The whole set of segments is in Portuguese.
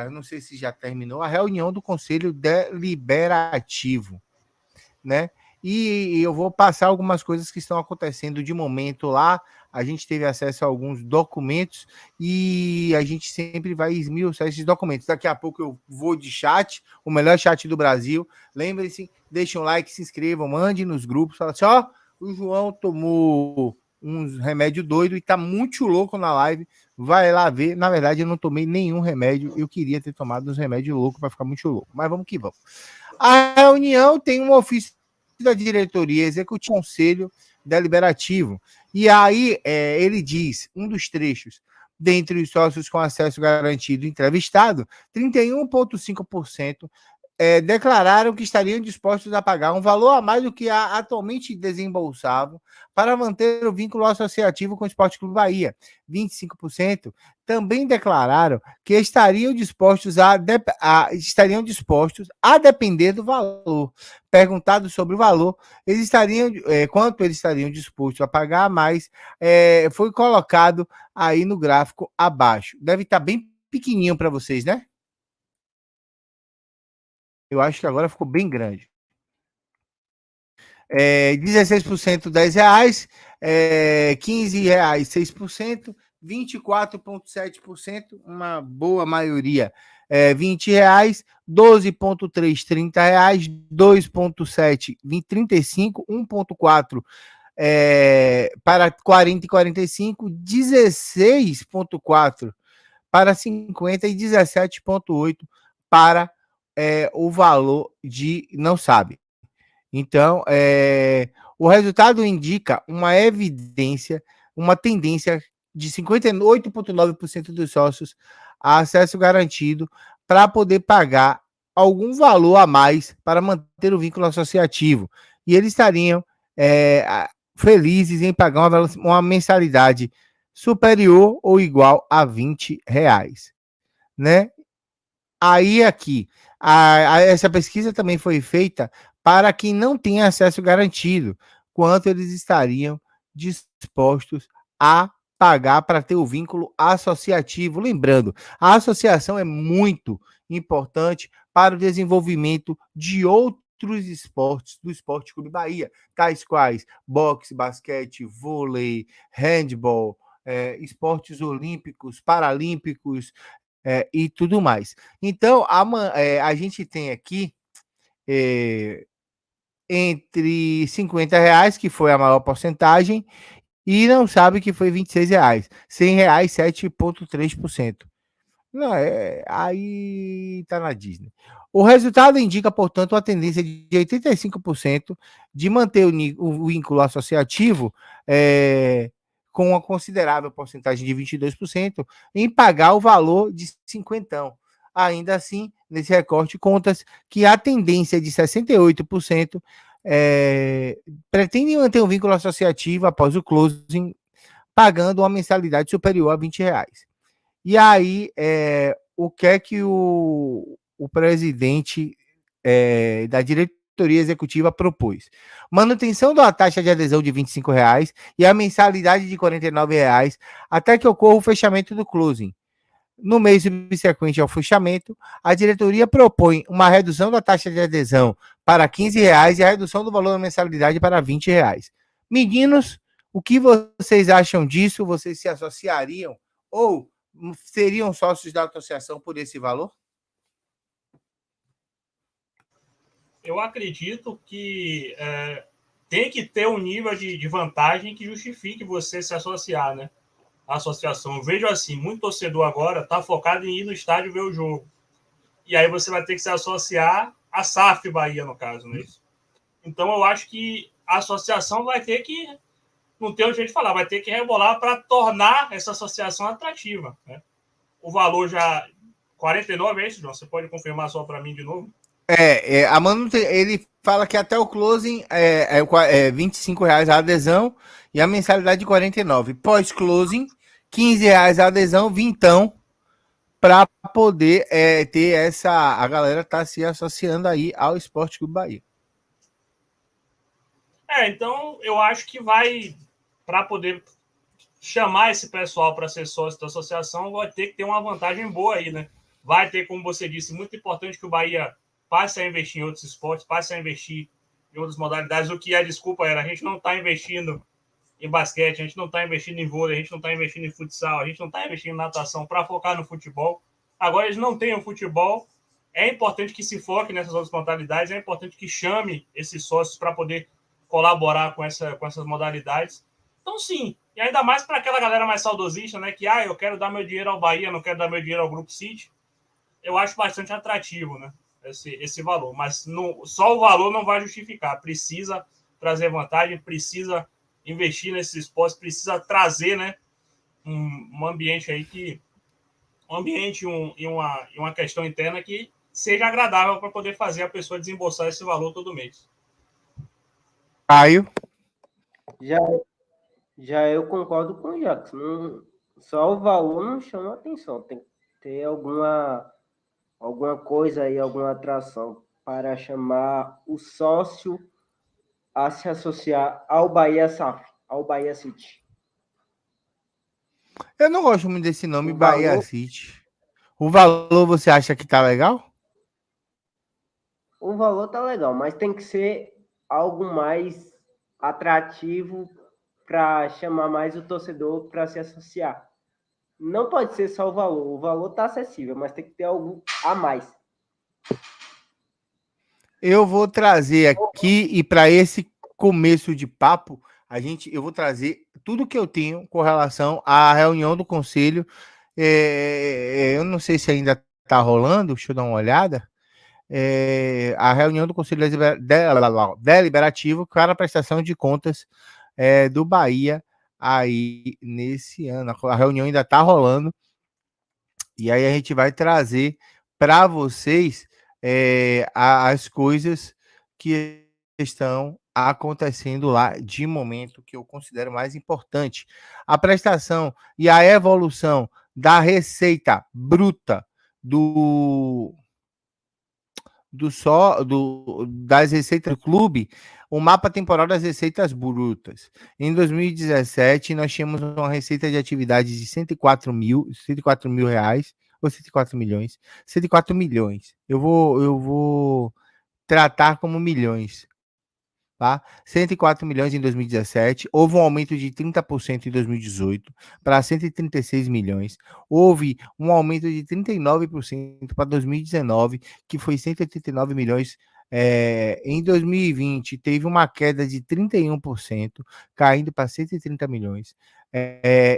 agora, não sei se já terminou, a reunião do Conselho Deliberativo, né? E eu vou passar algumas coisas que estão acontecendo de momento lá. A gente teve acesso a alguns documentos e a gente sempre vai esmiuçar esses documentos. Daqui a pouco eu vou de chat, o melhor chat do Brasil. Lembre-se, deixem um like, se inscrevam, mande nos grupos. Fala assim, ó, o João tomou uns remédio doido e tá muito louco na live. Vai lá ver. Na verdade, eu não tomei nenhum remédio. Eu queria ter tomado uns remédios loucos para ficar muito louco. Mas vamos que vamos. A reunião tem um ofício da diretoria executiva, conselho deliberativo. E aí ele diz, um dos trechos, dentre os sócios com acesso garantido entrevistado, 31,5% declararam que estariam dispostos a pagar um valor a mais do que atualmente desembolsavam para manter o vínculo associativo com o Esporte Clube Bahia. 25% também declararam que estariam dispostos a depender do valor. Perguntado sobre o valor, quanto eles estariam dispostos a pagar a mais, foi colocado aí no gráfico abaixo. Deve estar bem pequenininho para vocês, né? Eu acho que agora ficou bem grande. 16% R$10, R$15 6%, 24,7%, uma boa maioria, R$20, 12,3 R$30, 2,7 35, 1,4 para 40 e 45, 16,4 para 50 e 17,8 para o valor de não sabe. Então, o resultado indica uma evidência, uma tendência de 58,9% dos sócios a acesso garantido para poder pagar algum valor a mais para manter o vínculo associativo. E eles estariam felizes em pagar uma mensalidade superior ou igual a R$20, né? Aí aqui, essa pesquisa também foi feita para quem não tem acesso garantido, quanto eles estariam dispostos a pagar para ter o vínculo associativo. Lembrando, a associação é muito importante para o desenvolvimento de outros esportes do Esporte Clube Bahia, tais quais boxe, basquete, vôlei, handball, esportes olímpicos, paralímpicos, e tudo mais. Então, a gente tem aqui entre R$50, que foi a maior porcentagem, e não sabe que foi R$26. R$100, 7,3%. Não, aí tá na Disney. O resultado indica, portanto, uma tendência de 85% de manter o vínculo associativo com uma considerável porcentagem de 22% em pagar o valor de 50. Ainda assim, nesse recorte, contas que a tendência de 68% pretende manter um vínculo associativo após o closing, pagando uma mensalidade superior a R$20. E aí, o que é que o presidente da diretoria executiva propôs? Manutenção da taxa de adesão de R$25 e a mensalidade de R$49 até que ocorra o fechamento do closing. No mês subsequente ao fechamento, a diretoria propõe uma redução da taxa de adesão para R$15 e a redução do valor da mensalidade para R$20. Meninos, o que vocês acham disso? Vocês se associariam ou seriam sócios da associação por esse valor? Eu acredito que tem que ter um nível de vantagem que justifique você se associar, né? A associação. Eu vejo assim, muito torcedor agora está focado em ir no estádio ver o jogo. E aí você vai ter que se associar à SAF Bahia, no caso, não é isso? Então eu acho que a associação vai ter que, não tem o jeito de falar, vai ter que rebolar para tornar essa associação atrativa, né? O valor já 49 é isso, João? Você pode confirmar só para mim de novo? Ele fala que até o closing é R$25 a adesão e a mensalidade de 49. Pós-closing, R$15 a adesão, vintão, para poder ter a galera tá se associando aí ao Esporte Clube Bahia. Então eu acho que vai, para poder chamar esse pessoal para ser sócio da associação, vai ter que ter uma vantagem boa aí, né? Vai ter, como você disse, muito importante que o Bahia passe a investir em outros esportes, passe a investir em outras modalidades. O que a desculpa era, a gente não está investindo em basquete, a gente não está investindo em vôlei, a gente não está investindo em futsal, a gente não está investindo em natação para focar no futebol. Agora eles não têm o futebol. É importante que se foque nessas outras modalidades, é importante que chame esses sócios para poder colaborar com essas modalidades. Então, sim, e ainda mais para aquela galera mais saudosista, né? Que, eu quero dar meu dinheiro ao Bahia, não quero dar meu dinheiro ao Grupo City. Eu acho bastante atrativo, né? Esse valor. Mas só o valor não vai justificar. Precisa trazer vantagem, precisa investir nesses esportes, precisa trazer, né? Um ambiente aí que. Um ambiente e uma questão interna que seja agradável para poder fazer a pessoa desembolsar esse valor todo mês. Caio? Já eu concordo com o Jackson. Só o valor não chama atenção. Tem que ter alguma coisa aí, alguma atração para chamar o sócio a se associar ao Bahia SAF, ao Bahia City. Eu não gosto muito desse nome, Bahia City. O valor você acha que tá legal? O valor tá legal, mas tem que ser algo mais atrativo para chamar mais o torcedor para se associar. Não pode ser só o valor tá acessível, mas tem que ter algo a mais. Eu vou trazer aqui, e para esse começo de papo, eu vou trazer tudo que eu tenho com relação à reunião do conselho. Eu não sei se ainda está rolando, deixa eu dar uma olhada. A reunião do Conselho Deliberativo para a prestação de contas do Bahia aí nesse ano. A reunião ainda está rolando. E aí a gente vai trazer para vocês as coisas que estão acontecendo lá de momento, que eu considero mais importante. A prestação e a evolução da receita bruta das receitas do clube, o mapa temporal das receitas brutas. Em 2017, nós tínhamos uma receita de atividade de 104 mil reais, ou 104 milhões, 104 milhões. Eu vou tratar como milhões. Tá? 104 milhões em 2017, houve um aumento de 30% em 2018 para 136 milhões, houve um aumento de 39% para 2019, que foi 189 milhões. Em 2020 teve uma queda de 31%, caindo para 130 milhões.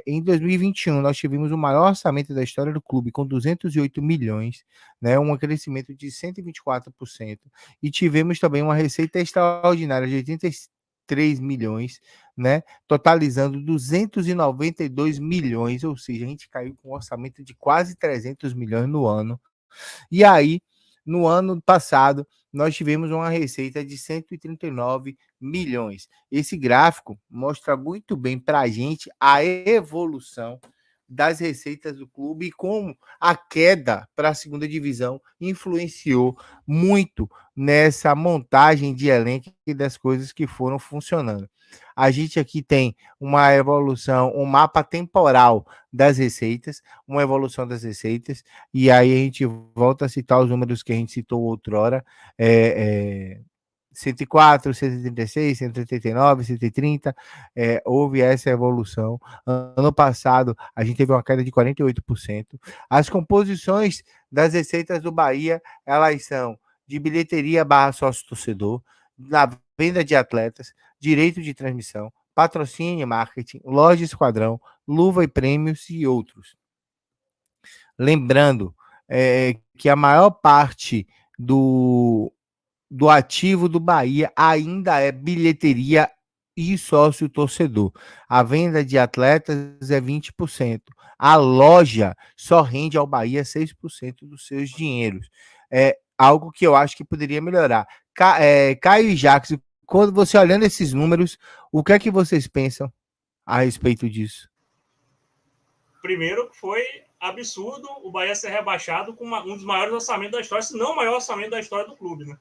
Em 2021 nós tivemos o maior orçamento da história do clube, com 208 milhões, né, um crescimento de 124%, e tivemos também uma receita extraordinária de 83 milhões, né, totalizando 292 milhões, ou seja, a gente caiu com um orçamento de quase 300 milhões no ano. E aí, no ano passado, nós tivemos uma receita de 139 milhões. Esse gráfico mostra muito bem para a gente a evolução das receitas do clube e como a queda para a segunda divisão influenciou muito nessa montagem de elenco e das coisas que foram funcionando. A gente aqui tem uma evolução, um mapa temporal das receitas, uma evolução das receitas, e aí a gente volta a citar os números que a gente citou outrora, 104, 136, 189, 130, houve essa evolução. Ano passado, a gente teve uma queda de 48%. As composições das receitas do Bahia, elas são de bilheteria / sócio-torcedor, na venda de atletas, direito de transmissão, patrocínio e marketing, loja Esquadrão, luva e prêmios e outros. Lembrando que a maior parte do ativo do Bahia ainda é bilheteria e sócio-torcedor. A venda de atletas é 20%. A loja só rende ao Bahia 6% dos seus dinheiros. É algo que eu acho que poderia melhorar. Caio e Jackson, quando você olhando esses números, o que é que vocês pensam a respeito disso? Primeiro, foi absurdo o Bahia ser rebaixado com um dos maiores orçamentos da história, se não o maior orçamento da história do clube, né?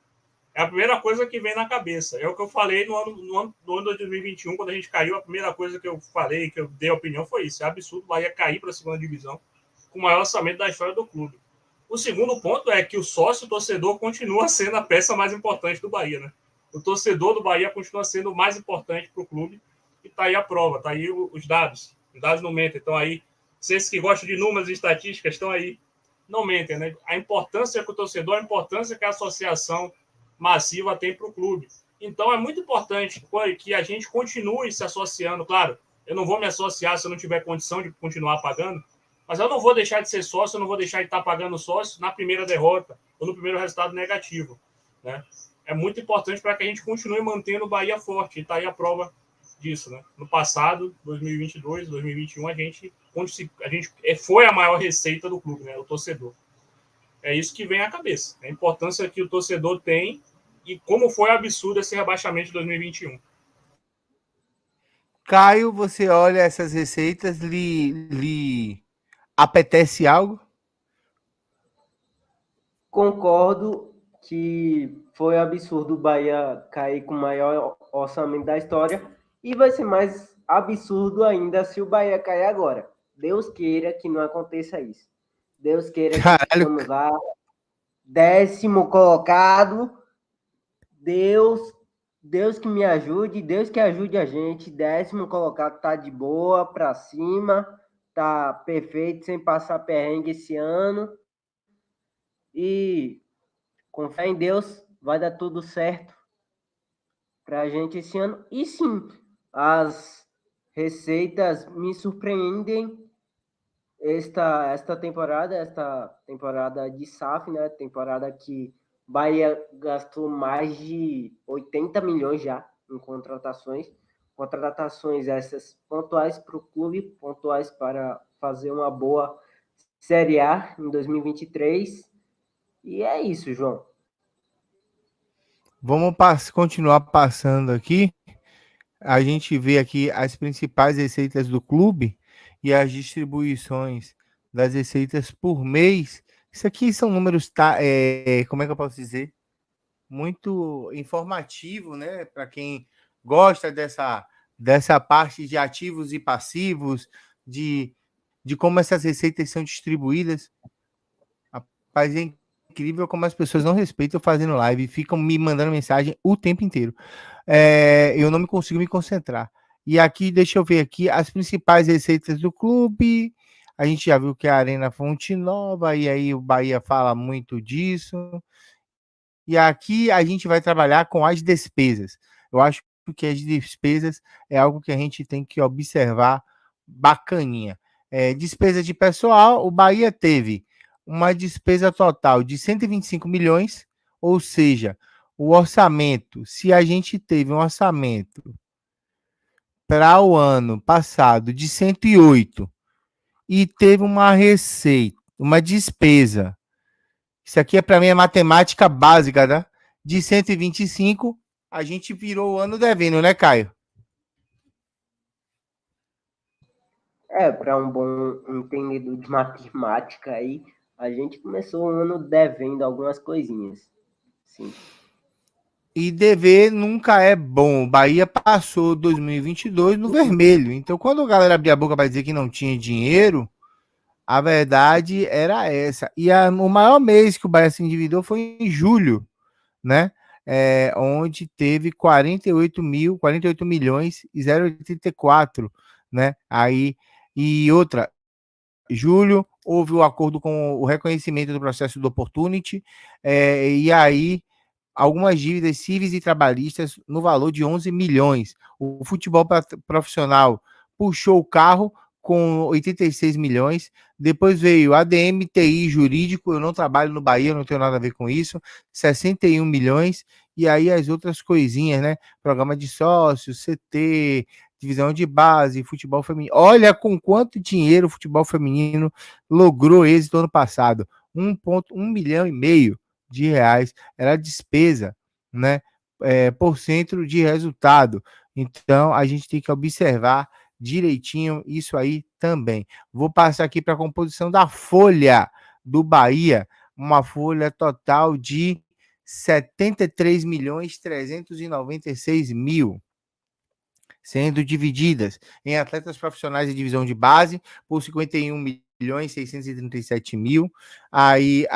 É a primeira coisa que vem na cabeça. É o que eu falei no ano de 2021, quando a gente caiu. A primeira coisa que eu falei, que eu dei a opinião, foi isso. É absurdo o Bahia cair para a segunda divisão com o maior orçamento da história do clube. O segundo ponto é que o sócio torcedor continua sendo a peça mais importante do Bahia, né? O torcedor do Bahia continua sendo o mais importante para o clube, e tá aí a prova, tá aí os dados não mentem, então aí, vocês que gostam de números e estatísticas estão aí, não mentem, né? A importância que o torcedor, a importância que a associação massiva tem para o clube. Então é muito importante que a gente continue se associando. Claro, eu não vou me associar se eu não tiver condição de continuar pagando, mas eu não vou deixar de ser sócio, eu não vou deixar de estar pagando sócio na primeira derrota ou no primeiro resultado negativo, né? É muito importante para que a gente continue mantendo o Bahia forte, e está aí a prova disso, né? No passado, 2022, 2021, a gente foi a maior receita do clube, né? O torcedor. É isso que vem à cabeça. A importância que o torcedor tem e como foi absurdo esse rebaixamento de 2021. Caio, você olha essas receitas, lhe apetece algo? Concordo que foi absurdo o Bahia cair com o maior orçamento da história, e vai ser mais absurdo ainda se o Bahia cair agora. Deus queira que não aconteça isso. Deus queira que ficamos lá, 10º colocado. Deus que me ajude, Deus que ajude a gente. 10º colocado tá de boa, pra cima, tá perfeito, sem passar perrengue esse ano. E com fé em Deus, vai dar tudo certo pra gente esse ano. E sim, as receitas me surpreendem esta temporada de SAF, né? Temporada que Bahia gastou mais de 80 milhões já em contratações. Contratações essas pontuais para o clube, pontuais para fazer uma boa Série A em 2023. E é isso, João. Vamos continuar passando aqui. A gente vê aqui as principais receitas do clube e as distribuições das receitas por mês. Isso aqui são números, como é que eu posso dizer? Muito informativo, né? Para quem gosta dessa parte de ativos e passivos, de como essas receitas são distribuídas. Rapaz, é incrível como as pessoas não respeitam fazendo live e ficam me mandando mensagem o tempo inteiro. Eu não consigo me concentrar. E aqui, deixa eu ver aqui, as principais receitas do clube. A gente já viu que é a Arena Fonte Nova, e aí o Bahia fala muito disso. E aqui a gente vai trabalhar com as despesas. Eu acho que as despesas é algo que a gente tem que observar bacaninha. Despesa de pessoal, o Bahia teve uma despesa total de 125 milhões, ou seja, o orçamento, se a gente teve um orçamento para o ano passado de 108 e teve uma receita, uma despesa, isso aqui para mim é matemática básica, né? De 125, a gente virou o ano devendo, né, Caio? Para um bom entendedor de matemática aí, a gente começou o ano devendo algumas coisinhas. Sim. E dever nunca é bom. O Bahia passou 2022 no vermelho. Então, quando a galera abria a boca para dizer que não tinha dinheiro, a verdade era essa. E o maior mês que o Bahia se endividou foi em julho, né? Onde teve 48 milhões e 0,84, né? Aí, e outra, julho, houve o acordo com o reconhecimento do processo do Opportunity, e aí algumas dívidas cíveis e trabalhistas no valor de 11 milhões. O futebol profissional puxou o carro com 86 milhões. Depois veio ADM, TI, jurídico. Eu não trabalho no Bahia, não tenho nada a ver com isso. 61 milhões. E aí as outras coisinhas, né? Programa de sócios, CT, divisão de base, futebol feminino. Olha com quanto dinheiro o futebol feminino logrou êxito ano passado. 1,1 milhão e meio de reais era a despesa, né, por centro de resultado. Então, a gente tem que observar direitinho isso aí também. Vou passar aqui para a composição da folha do Bahia, uma folha total de 73.396.000, sendo divididas em atletas profissionais de divisão de base por 51 9.637.000. Aí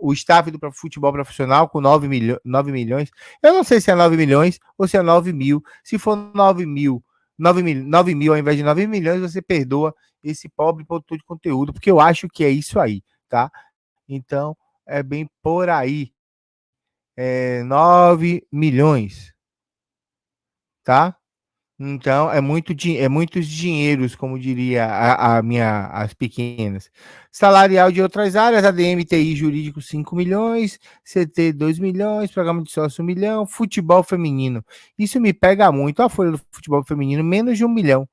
o staff do futebol profissional com 9 milhões. Eu não sei se é 9 milhões ou se é 9 mil. Se for 9 mil ao invés de 9 milhões, você perdoa esse pobre produtor de conteúdo, porque eu acho que é isso aí, tá? Então, é bem por aí. 9 milhões, tá? Então, muitos dinheiros, como diria as pequenas. Salarial de outras áreas, ADM, TI, jurídico, 5 milhões, CT, 2 milhões, programa de sócio, 1 milhão, futebol feminino. Isso me pega muito. A folha do futebol feminino, menos de 1 milhão,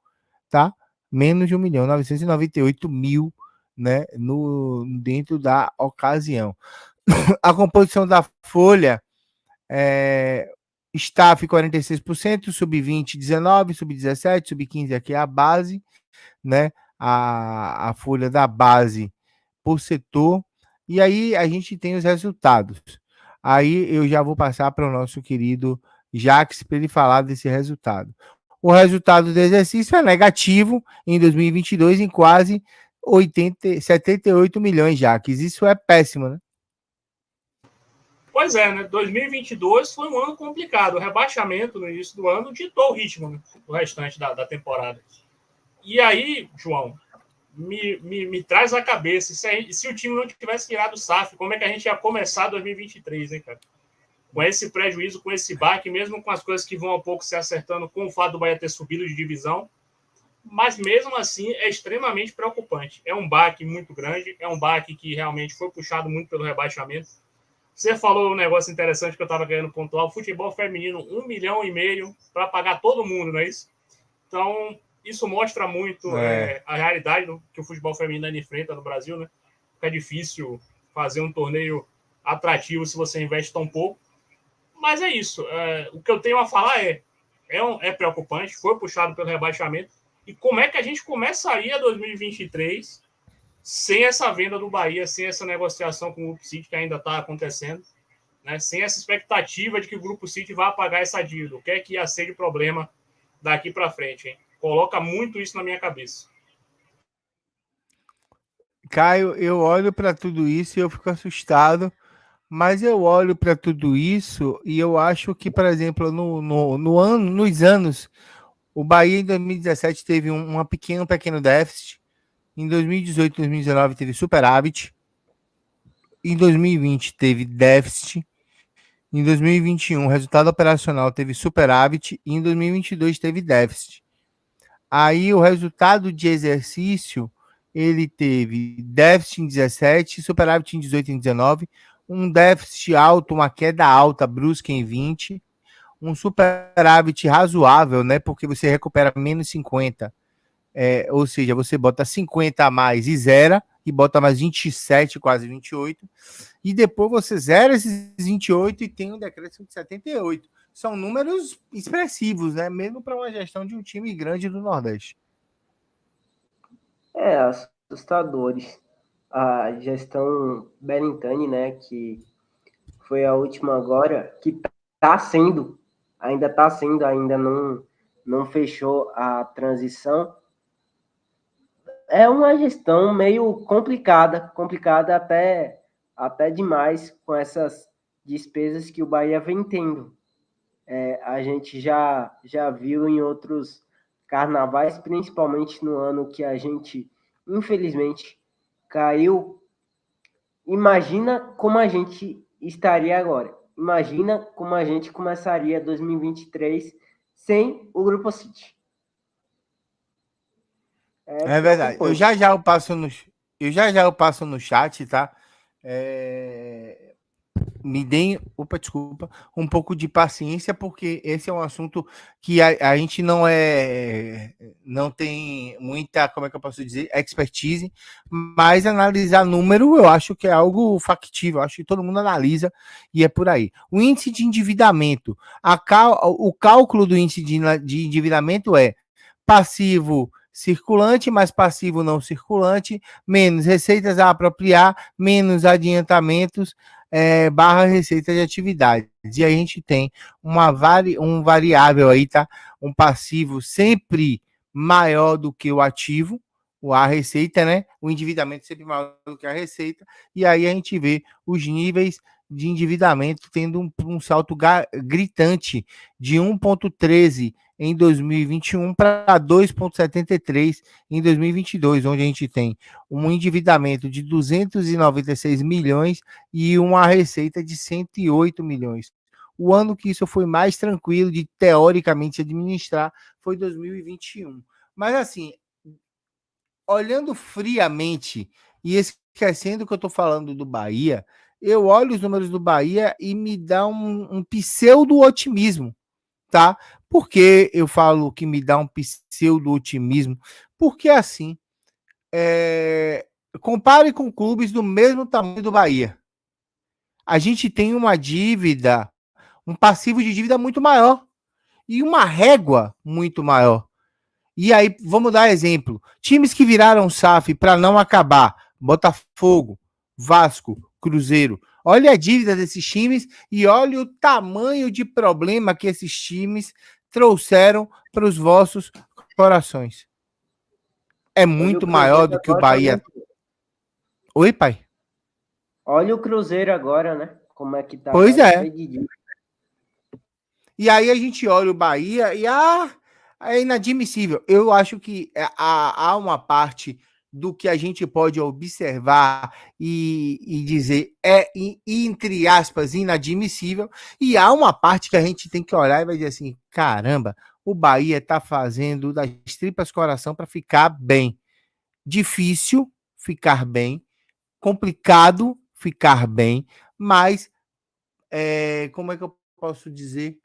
tá? Menos de 1 milhão, 998 mil, né, dentro da ocasião. A composição da folha staff 46%, sub-20 19%, sub-17, sub-15 aqui é a base, né? A folha da base por setor. E aí a gente tem os resultados. Aí eu já vou passar para o nosso querido Jax para ele falar desse resultado. O resultado do exercício é negativo em 2022 em quase 78 milhões, Jax. Isso é péssimo, né? Pois é, né? 2022 foi um ano complicado. O rebaixamento no início do ano ditou o ritmo, né, do restante da temporada. E aí, João, me traz a cabeça, se o time não tivesse tirado o SAF, como é que a gente ia começar 2023, hein, cara? Com esse prejuízo, com esse baque, mesmo com as coisas que vão a pouco se acertando, com o fato do Bahia ter subido de divisão, mas mesmo assim é extremamente preocupante. É um baque muito grande, é um baque que realmente foi puxado muito pelo rebaixamento. Você falou um negócio interessante que eu estava querendo pontuar. O futebol feminino, 1,5 milhão para pagar todo mundo, não é isso? Então, isso mostra muito a realidade que o futebol feminino enfrenta no Brasil, né? É difícil fazer um torneio atrativo se você investe tão pouco. Mas é isso. O que eu tenho a falar é preocupante, foi puxado pelo rebaixamento. E como é que a gente começaria 2023 sem essa venda do Bahia, sem essa negociação com o Grupo City que ainda está acontecendo, né? Sem essa expectativa de que o Grupo City vá pagar essa dívida? O que é que ia ser de problema daqui para frente, hein? Coloca muito isso na minha cabeça. Caio, eu olho para tudo isso e eu fico assustado, mas eu olho para tudo isso e eu acho que, por exemplo, nos anos, o Bahia em 2017 teve um pequeno déficit. Em 2018, 2019 teve superávit. Em 2020 teve déficit. Em 2021, o resultado operacional teve superávit. E em 2022 teve déficit. Aí o resultado de exercício, ele teve déficit em 17, superávit em 18 e em 19, um déficit alto, uma queda alta, brusca em 20, um superávit razoável, né? Porque você recupera menos 50. Ou seja, você bota 50 a mais e zera, e bota mais 27, quase 28, e depois você zera esses 28 e tem um decréscimo de 78. São números expressivos, né? Mesmo para uma gestão de um time grande do Nordeste. Assustadores. A gestão Belintani, né, que foi a última agora, que ainda não fechou a transição. É uma gestão meio complicada até demais com essas despesas que o Bahia vem tendo. A gente já viu em outros carnavais, principalmente no ano que a gente, infelizmente, caiu. Imagina como a gente estaria agora. Imagina como a gente começaria 2023 sem o Grupo City. É verdade. Eu já eu passo no chat, tá? Me deem, desculpa, um pouco de paciência, porque esse é um assunto que a gente não tem muita, como é que eu posso dizer, expertise, mas analisar número eu acho que é algo factível, acho que todo mundo analisa e é por aí. O índice de endividamento, o cálculo do índice de endividamento é passivo circulante mais passivo não circulante, menos receitas a apropriar, menos adiantamentos, barra receita de atividades. E a gente tem um variável aí, tá? Um passivo sempre maior do que o ativo, a receita, né? O endividamento sempre maior do que a receita, e aí a gente vê os níveis de endividamento tendo um salto gritante de 1,13 em 2021 para 2,73 em 2022, onde a gente tem um endividamento de 296 milhões e uma receita de 108 milhões. O ano que isso foi mais tranquilo de, teoricamente, administrar foi 2021. Mas, assim, olhando friamente e esquecendo que eu estou falando do Bahia, eu olho os números do Bahia e me dá um pseudo-otimismo, tá? Por que eu falo que me dá um pseudo-otimismo? Porque, assim, compare com clubes do mesmo tamanho do Bahia. A gente tem uma dívida, um passivo de dívida muito maior e uma régua muito maior. E aí, vamos dar exemplo. Times que viraram SAF para não acabar. Botafogo, Vasco, Cruzeiro. Olha a dívida desses times e olha o tamanho de problema que esses times trouxeram para os vossos corações. É muito maior do que o Bahia. Né? Oi, pai? Olha o Cruzeiro agora, né? Como é que tá? Pois é. Cheio. E aí a gente olha o Bahia e é inadmissível. Eu acho que há uma parte do que a gente pode observar e dizer entre aspas, inadmissível, e há uma parte que a gente tem que olhar e vai dizer assim, caramba, o Bahia está fazendo das tripas coração para ficar bem. Difícil ficar bem, complicado ficar bem, mas como é que eu posso dizer?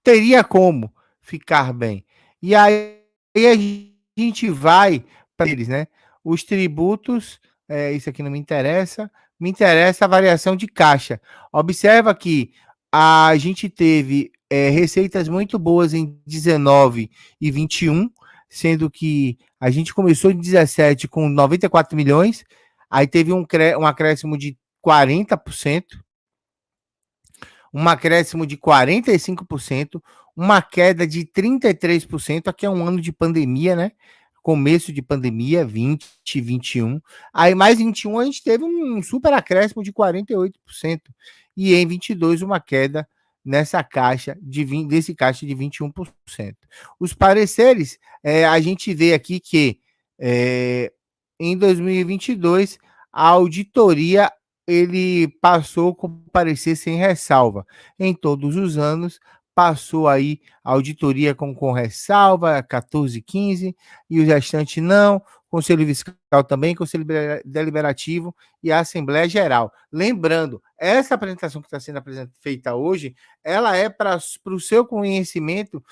Teria como ficar bem. E aí a gente vai para eles, né? Os tributos, isso aqui não me interessa a variação de caixa. Observa que a gente teve receitas muito boas em 19 e 21, sendo que a gente começou em 17 com 94 milhões, aí teve um acréscimo de 40%, um acréscimo de 45%, uma queda de 33%, aqui é um ano de pandemia, né? Começo de pandemia, 20, 21. Aí, mais 21, a gente teve um super acréscimo de 48%. E em 22, uma queda nessa caixa desse caixa de 21%. Os pareceres, a gente vê aqui que em 2022, a auditoria ele passou como parecer sem ressalva. Em todos os anos, passou aí a auditoria com ressalva, 14, 15, e o restante não, Conselho Fiscal também, Conselho Deliberativo e a Assembleia Geral. Lembrando, essa apresentação que está sendo feita hoje, ela é para o seu conhecimento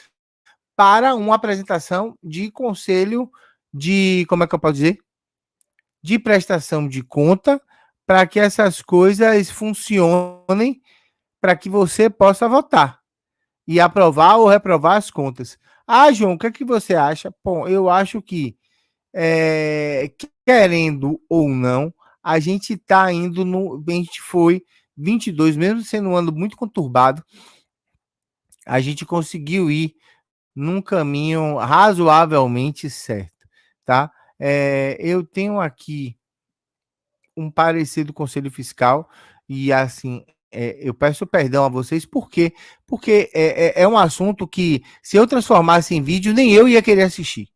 para uma apresentação de conselho de, como é que eu posso dizer? De prestação de conta, para que essas coisas funcionem, para que você possa votar e aprovar ou reprovar as contas. Ah, João, o que é que você acha? Bom, eu acho que, querendo ou não, a gente está indo a gente foi 22, mesmo sendo um ano muito conturbado, a gente conseguiu ir num caminho razoavelmente certo, tá? Eu tenho aqui um parecer do Conselho Fiscal e, assim, eu peço perdão a vocês, porque é um assunto que, se eu transformasse em vídeo, nem eu ia querer assistir.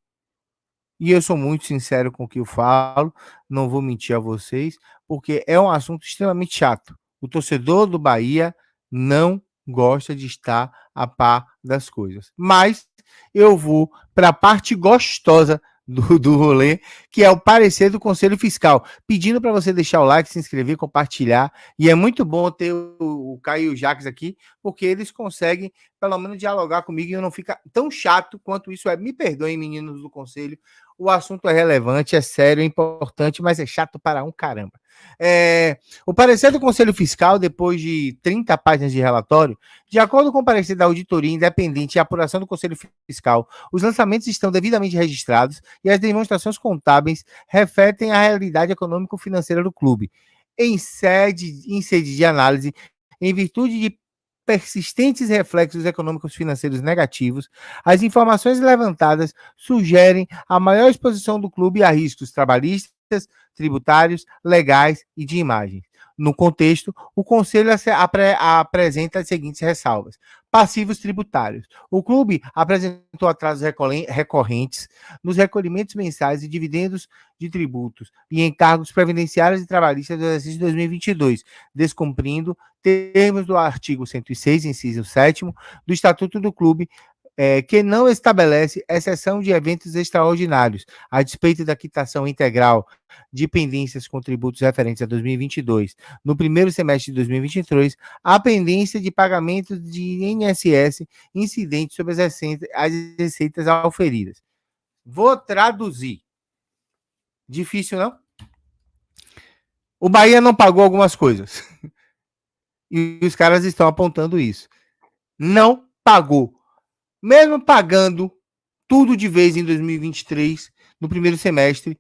E eu sou muito sincero com o que eu falo, não vou mentir a vocês, porque é um assunto extremamente chato. O torcedor do Bahia não gosta de estar a par das coisas. Mas eu vou para a parte gostosa do rolê, que é o parecer do Conselho Fiscal, pedindo para você deixar o like, se inscrever, compartilhar, e é muito bom ter o Caio e o Jacques aqui, porque eles conseguem, pelo menos, dialogar comigo e eu não ficar tão chato quanto isso é. Me perdoem, meninos do Conselho, o assunto é relevante, é sério, é importante, mas é chato para um caramba. O parecer do Conselho Fiscal, depois de 30 páginas de relatório, de acordo com o parecer da auditoria independente e apuração do Conselho Fiscal, os lançamentos estão devidamente registrados e as demonstrações contábeis refletem a realidade econômico-financeira do clube. Em sede de análise, em virtude de persistentes reflexos econômicos financeiros negativos, as informações levantadas sugerem a maior exposição do clube a riscos trabalhistas, tributários, legais e de imagem. No contexto, o Conselho apresenta as seguintes ressalvas. Passivos tributários. O clube apresentou atrasos recorrentes nos recolhimentos mensais de dividendos de tributos e encargos previdenciários e trabalhistas do exercício de 2022, descumprindo termos do artigo 106, inciso 7º, do Estatuto do Clube, que não estabelece exceção de eventos extraordinários, a despeito da quitação integral de pendências com tributos referentes a 2022. No primeiro semestre de 2023, a pendência de pagamento de INSS incidente sobre as receitas auferidas. Vou traduzir. Difícil, não? O Bahia não pagou algumas coisas. E os caras estão apontando isso. Não pagou. Mesmo pagando tudo de vez em 2023, no primeiro semestre,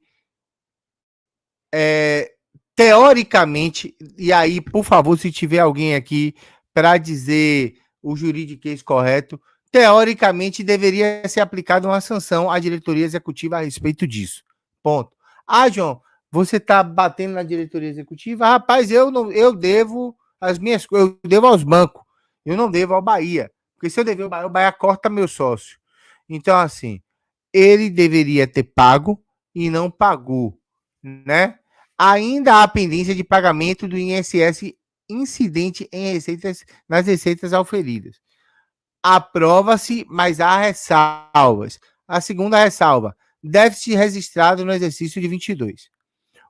teoricamente, e aí, por favor, se tiver alguém aqui para dizer o juridiquês correto, teoricamente deveria ser aplicada uma sanção à diretoria executiva a respeito disso. Ponto. Ah, João, você está batendo na diretoria executiva? Rapaz, eu devo as minhas coisas, eu devo aos bancos, eu não devo ao Bahia. Porque se eu dever o Bahia corta meu sócio. Então, assim, ele deveria ter pago e não pagou, né? Ainda há pendência de pagamento do INSS incidente em nas receitas auferidas. Aprova-se, mas há ressalvas. A segunda ressalva, déficit registrado no exercício de 22.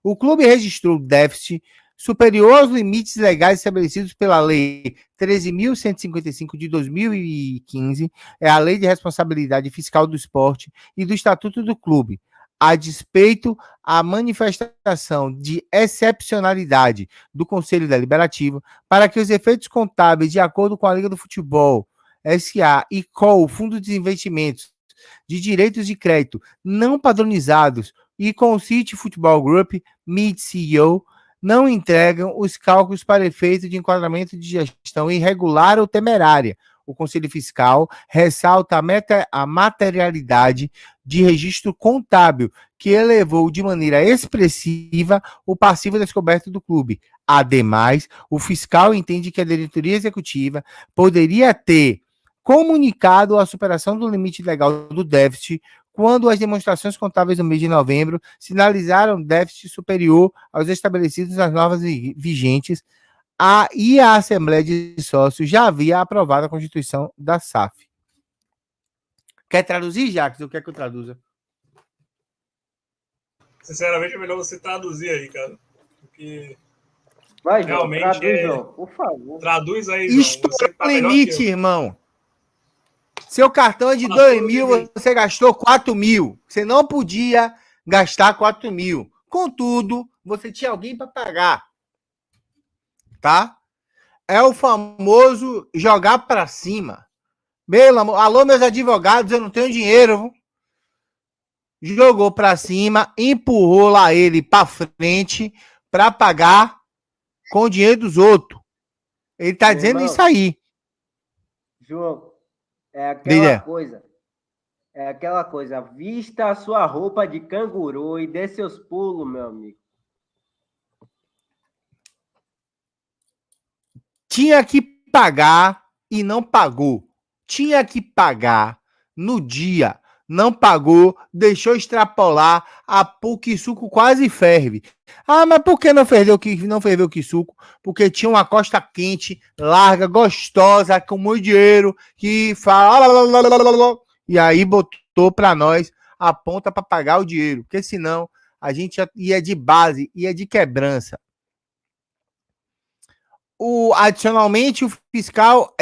O clube registrou déficit superior aos limites legais estabelecidos pela Lei 13.155 de 2015, é a Lei de Responsabilidade Fiscal do Esporte e do Estatuto do Clube, a despeito a manifestação de excepcionalidade do Conselho Deliberativo para que os efeitos contábeis, de acordo com a Liga do Futebol, SA e com o Fundo de Investimentos de Direitos de Crédito não padronizados e com o City Football Group, MID-CEO, não entregam os cálculos para efeito de enquadramento de gestão irregular ou temerária. O Conselho Fiscal ressalta a materialidade de registro contábil, que elevou de maneira expressiva o passivo descoberto do clube. Ademais, o fiscal entende que a diretoria executiva poderia ter comunicado a superação do limite legal do déficit quando as demonstrações contábeis do mês de novembro sinalizaram déficit superior aos estabelecidos nas normas vigentes, e a Assembleia de Sócios já havia aprovado a Constituição da SAF. Quer traduzir, Jacques? Ou quer que eu traduza? Sinceramente, é melhor você traduzir aí, cara. Porque vai, João, traduz, João, por favor. Traduz aí, João. Isto é o limite, irmão. Seu cartão é de 2.000, você gastou 4.000. Você não podia gastar 4.000. Contudo, você tinha alguém para pagar. Tá? É o famoso jogar para cima. Meu amor, alô, meus advogados, eu não tenho dinheiro. Jogou para cima, empurrou lá ele para frente para pagar com o dinheiro dos outros. Ele tá dizendo isso aí. João, é aquela coisa, vista a sua roupa de canguru e dê seus pulos, meu amigo. Tinha que pagar e não pagou. Tinha que pagar no dia, não pagou, deixou extrapolar, a Puquisuco quase ferve. Ah, mas por que não ferveu o Quisuco? Porque tinha uma costa quente, larga, gostosa, com muito dinheiro, que fala... E aí botou para nós a ponta para pagar o dinheiro, porque senão a gente ia de base, ia de quebrança. Adicionalmente, o fiscal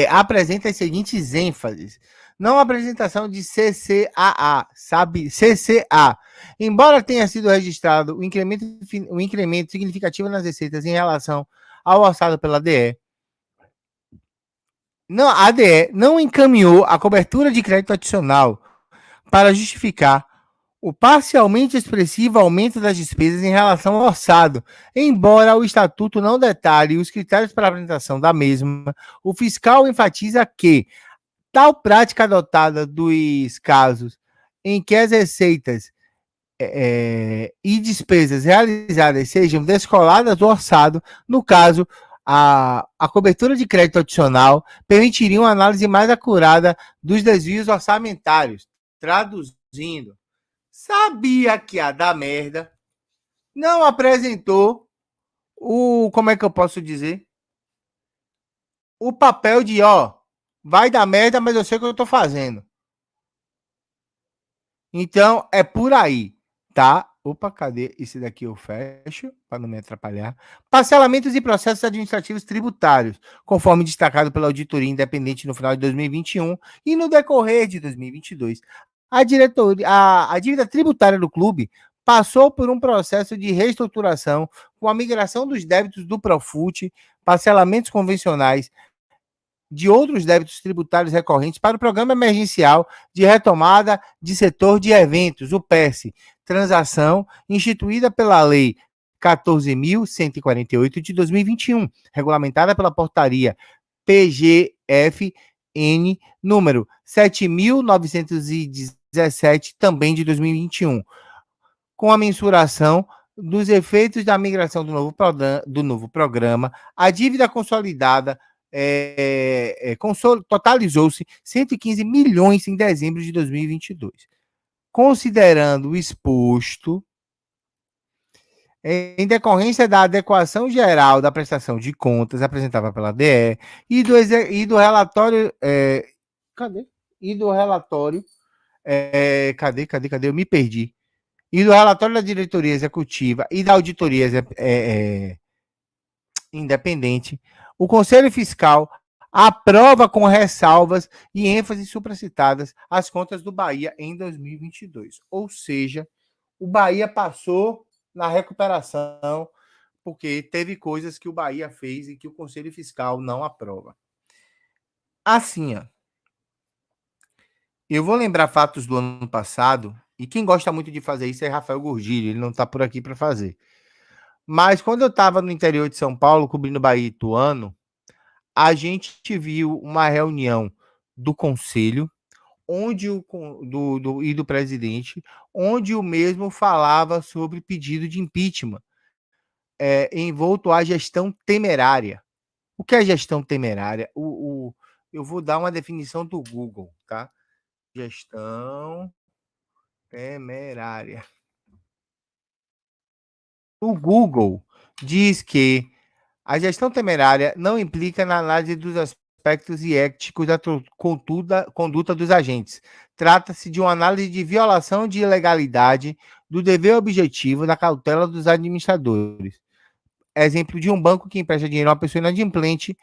apresenta as seguintes ênfases. Não apresentação de CCAA, sabe? CCA. Embora tenha sido registrado um incremento significativo nas receitas em relação ao orçado pela ADE, a ADE não encaminhou a cobertura de crédito adicional para justificar o parcialmente expressivo aumento das despesas em relação ao orçado. Embora o Estatuto não detalhe os critérios para a apresentação da mesma, o fiscal enfatiza que tal prática adotada dos casos em que as receitas e despesas realizadas sejam descoladas do orçado, no caso, a cobertura de crédito adicional permitiria uma análise mais acurada dos desvios orçamentários. Traduzindo, sabia que ia dar merda, não apresentou como é que eu posso dizer? O papel de, vai dar merda, mas eu sei o que eu tô fazendo. Então, é por aí, tá? Opa, cadê? Esse daqui eu fecho, para não me atrapalhar. Parcelamentos e processos administrativos tributários, conforme destacado pela auditoria independente no final de 2021 e no decorrer de 2022. A dívida tributária do clube passou por um processo de reestruturação com a migração dos débitos do Profut, parcelamentos convencionais de outros débitos tributários recorrentes para o Programa Emergencial de Retomada de Setor de Eventos, o PES, transação instituída pela Lei 14.148 de 2021, regulamentada pela Portaria PGFN número 7.917, também de 2021, com a mensuração dos efeitos da migração do novo programa, a dívida consolidada totalizou-se 115 milhões em dezembro de 2022. Considerando o exposto, em decorrência da adequação geral da prestação de contas apresentada pela DE e do relatório... cadê? Eu me perdi. E do relatório da diretoria executiva e da auditoria independente, o Conselho Fiscal aprova com ressalvas e ênfases supracitadas as contas do Bahia em 2022. Ou seja, o Bahia passou na recuperação porque teve coisas que o Bahia fez e que o Conselho Fiscal não aprova. Assim, eu vou lembrar fatos do ano passado, e quem gosta muito de fazer isso é Rafael Gurgilli, ele não está por aqui para fazer. Mas quando eu estava no interior de São Paulo, cobrindo Bahia e Ituano, a gente viu uma reunião do conselho onde e do presidente, onde o mesmo falava sobre pedido de impeachment envolto à gestão temerária. O que é gestão temerária? Eu vou dar uma definição do Google, tá? Gestão temerária. O Google diz que a gestão temerária não implica na análise dos aspectos e éticos da conduta dos agentes. Trata-se de uma análise de violação de ilegalidade do dever objetivo da cautela dos administradores. Exemplo de um banco que empresta dinheiro a uma pessoa inadimplente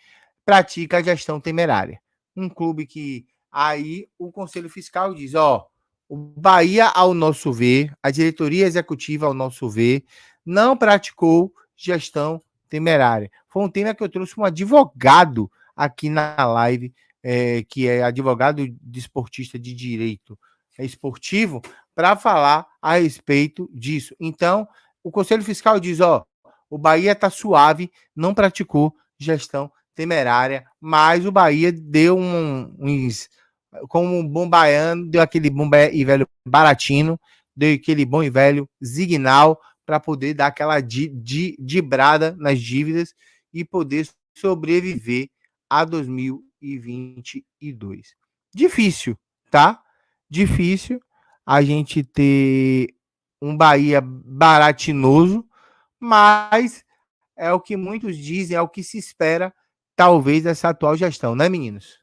pratica a gestão temerária. Um clube que aí o Conselho Fiscal diz, o Bahia, ao nosso ver, a diretoria executiva, ao nosso ver, não praticou gestão temerária. Foi um tema que eu trouxe um advogado aqui na live, que é advogado desportista de direito esportivo, para falar a respeito disso. Então, o Conselho Fiscal diz, o Bahia está suave, não praticou gestão temerária, mas o Bahia deu como um bom baiano, deu aquele bom e velho baratino, deu aquele bom e velho zignal para poder dar aquela dibrada nas dívidas e poder sobreviver a 2022. Difícil, tá? Difícil a gente ter um Bahia baratinoso, mas é o que muitos dizem, é o que se espera, talvez, dessa atual gestão, né, meninos?